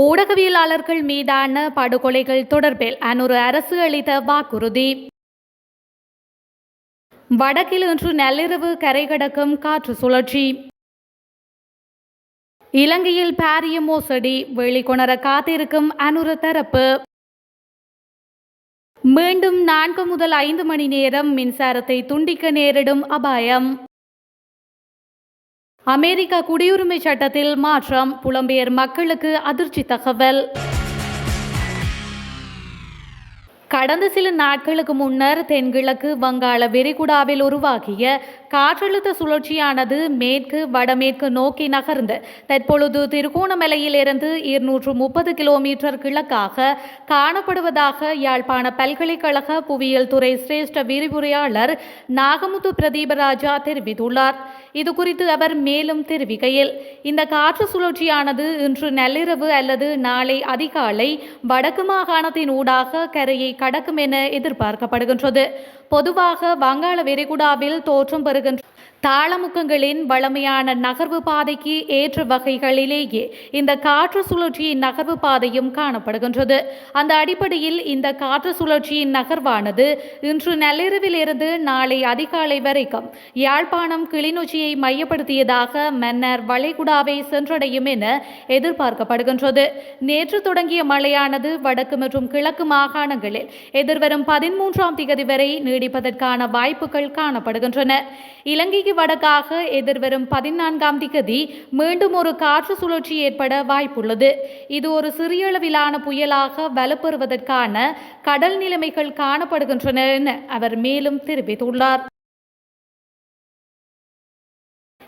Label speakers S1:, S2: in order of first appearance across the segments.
S1: ஊடகவியலாளர்கள் மீதான படுகொலைகள் தொடர்பில் அனுரு அரசு அளித்த வாக்குறுதி. வடக்கில் இன்று நள்ளிரவு கரை கடக்கும் காற்று சுழற்சி. இலங்கையில் பாரிய மோசடி வெளிக்கொணர காத்திருக்கும் அனுரு தரப்பு. மீண்டும் 4 முதல் 5 மணி நேரம் மின்சாரத்தை துண்டிக்க நேரிடும் அபாயம். அமெரிக்க குடியுரிமை சட்டத்தில் மாற்றம், புலம்பெயர் மக்களுக்கு அதிர்ச்சி தகவல். கடந்த சில நாட்களுக்கு முன்னர் தென்கிழக்கு வங்காள விரிகுடாவில் உருவாகிய காற்றழுத்த சுழற்சியானது மேற்கு வடமேற்கு நோக்கி நகர்ந்து தற்பொழுது திருகோணமலையிலிருந்து 230 கிலோமீட்டர் கிழக்காக காணப்படுவதாக யாழ்ப்பாண பல்கலைக்கழக புவியியல் துறை சிரேஷ்ட விரிவுரையாளர் நாகமுத்து பிரதீபராஜா தெரிவித்துள்ளார். இதுகுறித்து அவர் மேலும் தெரிவிக்கையில், இந்த காற்று சுழற்சியானது இன்று நள்ளிரவு அல்லது நாளை அதிகாலை வடக்கு மாகாணத்தின் ஊடாக கரையை கடக்கும் என எதிர்பார்க்கப்படுகின்றது. பொதுவாக வங்காள விரிகுடாவில் தோற்றம் பெறுகின்ற தாளமுக்கங்களின் வளமையான நகர்வு பாதைக்கு ஏற்ற வகைகளிலேயே இந்த காற்று சுழற்சியின் நகர்வு பாதையும் காணப்படுகின்றது. அந்த அடிப்படையில் இந்த காற்று சுழற்சியின் நகர்வானது இன்று நள்ளிரவில் இருந்து நாளை அதிகாலை வரைக்கும் யாழ்ப்பாணம் கிளிநொச்சியை மையப்படுத்தியதாக மன்னார் வளைகுடாவை சென்றடையும் என எதிர்பார்க்கப்படுகின்றது. நேற்று தொடங்கிய மழையானது வடக்கு மற்றும் கிழக்கு மாகாணங்களில் எதிர்வரும் 13ஆம் திகதி வரை நீடிப்பதற்கான வாய்ப்புகள் காணப்படுகின்றன. இலங்கைக்கு வடக்காக எதிர்வரும் 14ஆம் திகதி மீண்டும் ஒரு காற்று சுழற்சி ஏற்பட வாய்ப்புள்ளது. இது ஒரு சிறிய அளவிலான புயலாக வலுப்பெறுவதற்கான கடல் நிலைமைகள் காணப்படுகின்றன என அவர் மேலும் தெரிவித்துள்ளார்.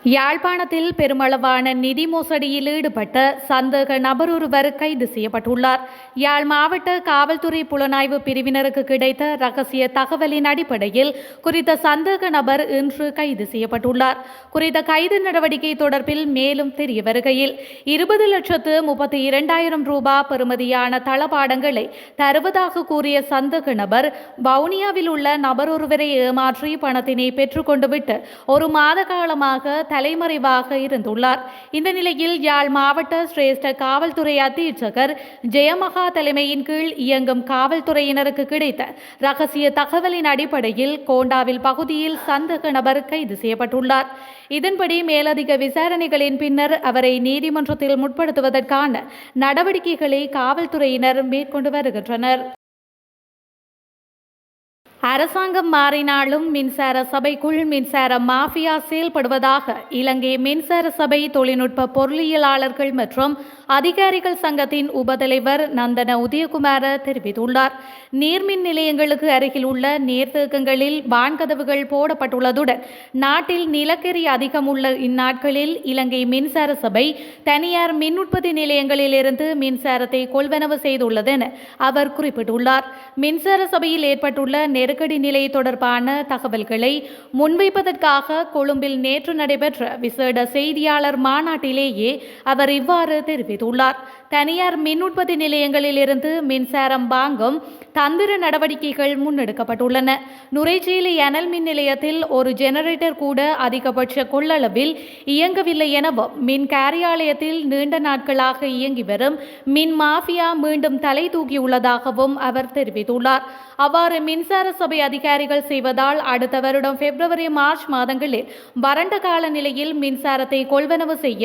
S1: யாழ்ப்பாணத்தில் பெருமளவான நிதி மோசடியில் ஈடுபட்ட சந்தேக நபர் ஒருவர் கைது செய்யப்பட்டுள்ளார். யாழ் மாவட்ட காவல்துறை புலனாய்வு பிரிவினருக்கு கிடைத்த ரகசிய தகவலின் அடிப்படையில் குறித்த சந்தேக நபர் இன்று கைது செய்யப்பட்டுள்ளார். குறித்த கைது நடவடிக்கை தொடர்பில் மேலும் தெரிய வருகையில் 20,32,000 ரூபாய் பெறுமதியான தளபாடங்களை தருவதாக கூறிய சந்தேக நபர் வவுனியாவில் உள்ள நபர் ஒருவரை ஏமாற்றி பணத்தினை பெற்றுக்கொண்டு விட்டு ஒரு மாத காலமாக தலைமறைவாக இருந்துள்ளார். இந்த நிலையில் யாழ் மாவட்ட சிரேஷ்ட காவல்துறை அத்தீட்சகர் ஜெயமகா தலைமையின் கீழ் இயங்கும் காவல்துறையினருக்கு கிடைத்த ரகசிய தகவலின் அடிப்படையில் கோண்டாவில் பகுதியில் சந்தேக நபர் கைது செய்யப்பட்டுள்ளார். இதன்படி மேலதிக விசாரணைகளின் பின்னர் அவரை நீதிமன்றத்தில் முற்படுத்துவதற்கான நடவடிக்கைகளை காவல்துறையினர் மேற்கொண்டு வருகின்றனர். அரசாங்கம் மாறினாலும் மின்சார சபைக்குள் மின்சார மாஃபியா செயல்படுவதாக இலங்கை மின்சார சபை தொழில்நுட்ப பொருளியலாளர்கள் மற்றும் அதிகாரிகள் சங்கத்தின் உபதலைவர் நந்தன உதயகுமார தெரிவித்துள்ளார். நீர்மின் நிலையங்களுக்கு அருகில் உள்ள நீர்த்தேக்கங்களில் வான்கதவுகள் போடப்பட்டுள்ளதுடன் நாட்டில் நிலக்கரி அதிகம் உள்ள இந்நாட்களில் இலங்கை மின்சார சபை தனியார் மின் உற்பத்தி நிலையங்களில் இருந்து மின்சாரத்தை கொள்வனவு செய்துள்ளது என அவர் குறிப்பிட்டுள்ளார். மின்சார சபையில் ஏற்பட்டுள்ள நெருக்கடி நிலை தொடர்பான தகவல்களை முன்வைப்பதற்காக கொழும்பில் நேற்று நடைபெற்ற விசேட செய்தியாளர் மாநாட்டிலேயே அவர் இவ்வாறு தெரிவித்துள்ளார். தனியார் மின் உற்பத்தி நிலையங்களில் இருந்து மின்சாரம் வாங்கும் தந்திர நடவடிக்கைகள் முன்னெடுக்கப்பட்டுள்ளன. நுரைச்சேலை அனல் மின் நிலையத்தில் ஒரு ஜெனரேட்டர் கூட அதிகபட்ச கொள்ளளவில் இயங்கவில்லை எனவும் மின் காரியாலயத்தில் நீண்ட நாட்களாக இயங்கி வரும் மின் மாஃபியா மீண்டும் தலை தூக்கியுள்ளதாகவும் அவர் தெரிவித்துள்ளார். அவ்வாறு மின்சார சபை அதிகாரிகள் செய்வதால் அடுத்த வருடம் பிப்ரவரி மார்ச் மாதங்களில் வறண்ட கால நிலையில் மின்சாரத்தை கொள்வனவு செய்ய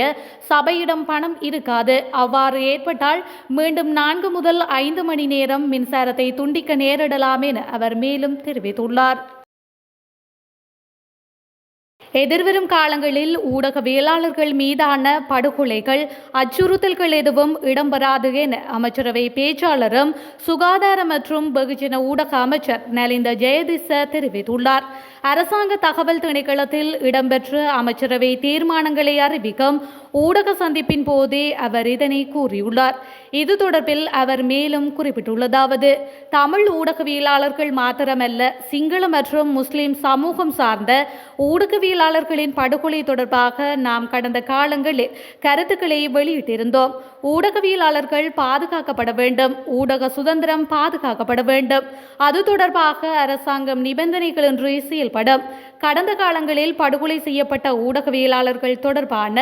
S1: சபையிடம் பணம் இருக்காது. அவ்வாறு ஏற்பட்டால் மீண்டும் 4 முதல் 5 மணி நேரம் மின்சாரத்தை துண்டிக்க நேரிடலாம் என அவர் மேலும் தெரிவித்துள்ளார். எதிர்வரும் காலங்களில் ஊடகவியலாளர்கள் மீதான படுகொலைகள் அச்சுறுத்தல்கள் எதுவும் இடம்பெறாது என அமைச்சரவை பேச்சாளரும் சுகாதார மற்றும் வெகுஜன ஊடக அமைச்சர் நலிந்த ஜெயதிச தெரிவித்துள்ளார். அரசாங்க தகவல் திணைக்களத்தில் இடம்பெற்ற அமைச்சரவை தீர்மானங்களை அறிவிக்கும் ஊடக சந்திப்பின் போதே அவர் இதனை கூறியுள்ளார். இது தொடர்பில் அவர் மேலும் குறிப்பிட்டுள்ளதாவது, தமிழ் ஊடகவியலாளர்கள் மாத்திரமல்ல, சிங்கள மற்றும் முஸ்லிம் சமூகம் சார்ந்த ஊடகவியலாளர்களின் படுகொலை தொடர்பாக நாம் கடந்த காலங்களில் கருத்துக்களை வெளியிட்டிருந்தோம். ஊடகவியலாளர்கள் பாதுகாக்கப்பட வேண்டும், ஊடக சுதந்திரம் பாதுகாக்கப்பட வேண்டும். அது தொடர்பாக அரசாங்கம் நிபந்தனைகளின்றி செயல்பட செய்யப்படும். கடந்த காலங்களில் படுகொலை செய்யப்பட்ட ஊடகவியலாளர்கள் தொடர்பான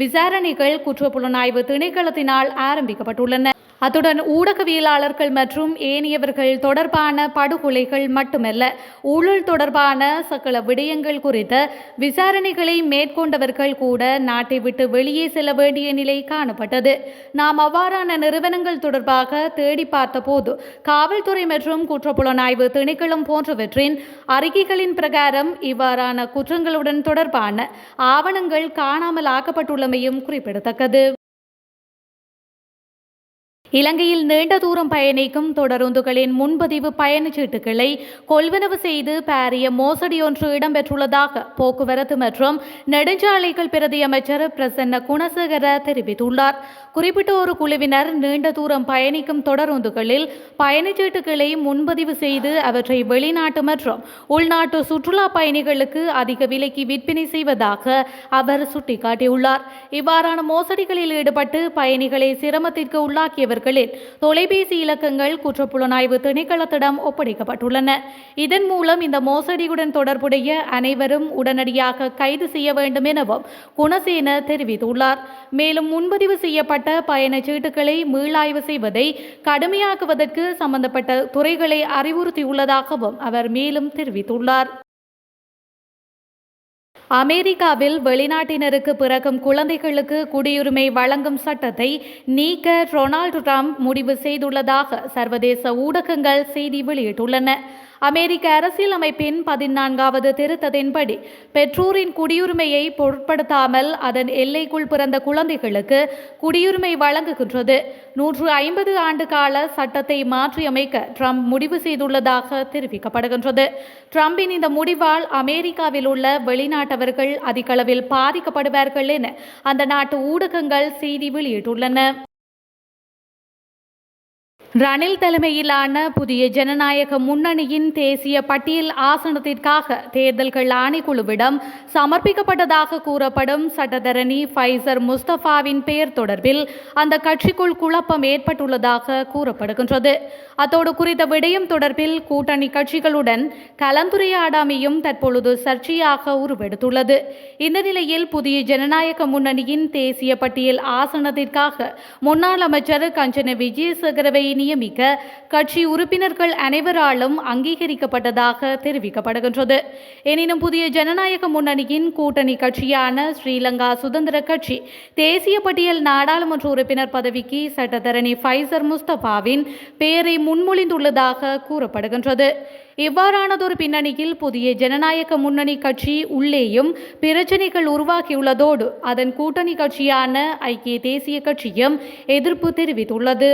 S1: விசாரணைகள் குற்றப்புலனாய்வு திணைக்களத்தினால் ஆரம்பிக்கப்பட்டுள்ளன. அத்துடன் ஊடகவியலாளர்கள் மற்றும் ஏனையவர்கள் தொடர்பான படுகொலைகள் மட்டுமல்ல, ஊழல் தொடர்பான சகல விடயங்கள் குறித்த விசாரணைகளை மேற்கொண்டவர்கள் கூட நாட்டை விட்டு வெளியே செல்ல வேண்டிய நிலை காணப்பட்டது. நாம் அவ்வாறான நிறுவனங்கள் தொடர்பாக தேடி பார்த்தபோது காவல்துறை மற்றும் குற்றப்புலனாய்வு திணைக்களம் போன்றவற்றின் அறிக்கைகளின் பிரகாரம் இவ்வாறான குற்றங்களுடன் தொடர்பான ஆவணங்கள் காணாமல் ஆக்கப்பட்டுள்ளமையும் குறிப்பிடத்தக்கது. இலங்கையில் நீண்ட தூரம் பயணிக்கும் தொடருந்துகளின் முன்பதிவு பயணச்சீட்டுகளை கொள்வனவு செய்து பாரிய மோசடி ஒன்று இடம்பெற்றுள்ளதாக போக்குவரத்து மற்றும் நெடுஞ்சாலைகள் பிரதி அமைச்சர் பிரசன்ன குணசேகர தெரிவித்துள்ளார். குறிப்பிட்ட ஒரு குழுவினர் நீண்ட தூரம் பயணிக்கும் தொடருந்துகளில் பயணச்சீட்டுகளை முன்பதிவு செய்து அவற்றை வெளிநாட்டு மற்றும் உள்நாட்டு சுற்றுலா பயணிகளுக்கு அதிக விலைக்கு விற்பனை செய்வதாக அவர் சுட்டிக்காட்டியுள்ளார். இவ்வாறான மோசடிகளில் ஈடுபட்டு பயணிகளை சிரமத்திற்கு உள்ளாக்கியவர்கள் தொலைபேசி இலக்கங்கள் குற்றப்புலனாய்வு திணைக்களத்திடம் ஒப்படைக்கப்பட்டுள்ளன. இதன் மூலம் இந்த மோசடியுடன் தொடர்புடைய அனைவரும் உடனடியாக கைது செய்ய வேண்டும் எனவும் குணசேன தெரிவித்துள்ளார். மேலும் முன்பதிவு செய்யப்பட்ட பயணச்சீட்டுகளை மீளாய்வு செய்வதை கடுமையாக்குவதற்கு சம்பந்தப்பட்ட துறைகளை அறிவுறுத்தியுள்ளதாகவும் அவர் மேலும் தெரிவித்துள்ளார். அமெரிக்காவில் வெளிநாட்டினருக்கு பிறக்கும் குழந்தைகளுக்கு குடியுரிமை வழங்கும் சட்டத்தை நீக்க டொனால்டு டிரம்ப் முடிவு செய்துள்ளதாக சர்வதேச ஊடகங்கள் செய்தி வெளியிட்டுள்ளன. அமெரிக்க அரசியலமைப்பின் 14வது திருத்தத்தின்படி பெற்றோரின் குடியுரிமையை பொருட்படுத்தாமல் அதன் எல்லைக்குள் பிறந்த குழந்தைகளுக்கு குடியுரிமை வழங்குகின்றது. 150 ஆண்டு கால சட்டத்தை மாற்றியமைக்க ட்ரம்ப் முடிவு செய்துள்ளதாக தெரிவிக்கப்படுகின்றது. ட்ரம்பின் இந்த முடிவால் அமெரிக்காவில் உள்ள வெளிநாட்டவர்கள் அதிகளவில் பாதிக்கப்படுவார்கள் என அந்த நாட்டு ஊடகங்கள் செய்தி வெளியிட்டுள்ளன. ரணில் தலைமையிலான புதிய ஜனநாயக முன்னணியின் தேசிய பட்டியல் ஆசனத்திற்காக தேர்தல்கள் ஆணைக்குழுவிடம் சமர்ப்பிக்கப்பட்டதாக கூறப்படும் சட்டத்தரணி ஃபைசர் முஸ்தபாவின் பெயர் தொடர்பில் அந்த கட்சிக்குள் குழப்பம் ஏற்பட்டுள்ளதாக கூறப்படுகின்றது. அத்தோடு குறித்த விடயம் தொடர்பில் கூட்டணி கட்சிகளுடன் கலந்துரையாடாமையும் தற்பொழுது சர்ச்சையாக உருவெடுத்துள்ளது. இந்த நிலையில் புதிய ஜனநாயக முன்னணியின் தேசிய பட்டியல் ஆசனத்திற்காக முன்னாள் அமைச்சர் கஞ்சன விஜயசேகரவை நியமிக்க கட்சி உறுப்பினர்கள் அனைவராலும் அங்கீகரிக்கப்பட்டதாக தெரிவிக்கப்படுகின்றது. எனினும் புதிய ஜனநாயக முன்னணியின் கூட்டணி கட்சியான ஸ்ரீலங்கா சுதந்திர கட்சி தேசிய பட்டியல் நாடாளுமன்ற உறுப்பினர் பதவிக்கு சட்டத்தரணி ஃபைசர் முஸ்தபாவின் பெயரை முன்மொழிந்துள்ளதாக கூறப்படுகின்றது. இவ்வாறானதொரு பின்னணியில் புதிய ஜனநாயக முன்னணி கட்சி உள்ளேயும் பிரச்சினைகள் உருவாக்கியுள்ளதோடு அதன் கூட்டணி கட்சியான ஐக்கிய தேசிய கட்சியும் எதிர்ப்பு தெரிவித்துள்ளது.